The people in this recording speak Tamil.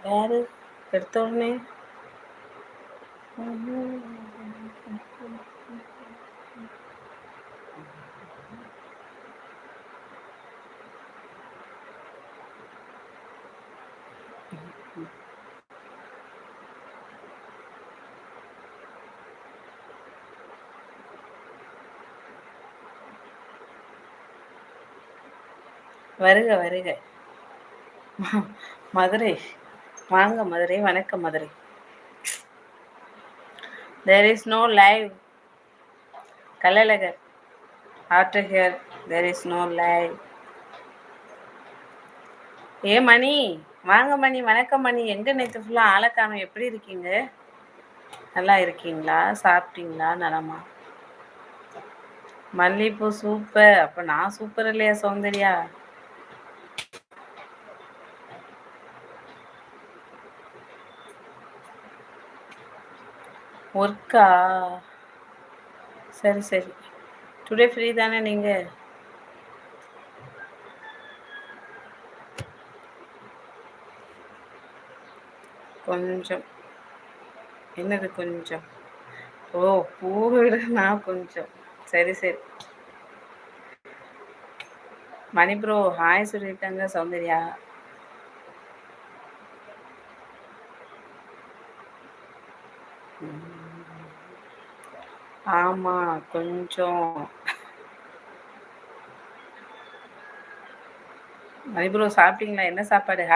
யாரு எடுத்தோடனே வருக வருக மதுரை வாங்க மதுரை. வணக்கம் Madurai. There is no live. Kallazhagar after here there is no live. ஏ மணி வாங்க மணி. வணக்கம் மணி. எங்க நேற்று ஃபுல்லாக ஆளை காணோம். எப்படி இருக்கீங்க? நல்லா இருக்கீங்களா? சாப்பிட்டீங்களா? நலமா? மல்லிகைப்பூ சூப்பர். அப்போ நான் சூப்பர் இல்லையா சௌந்தர்யா? ஒர்க்கா? சரி சரி. டுடே ஃப்ரீ தானே நீங்கள்? கொஞ்சம். என்னது கொஞ்சம்? ஓ பூவிடனா கொஞ்சம். சரி சரி. மணி ப்ரோ ஹாய் சொல்லிட்டாங்க சௌந்தர்யா. ஆமாம் கொஞ்சம். மணி ப்ரோ சாப்பிட்டீங்களா? என்ன சாப்பாடு?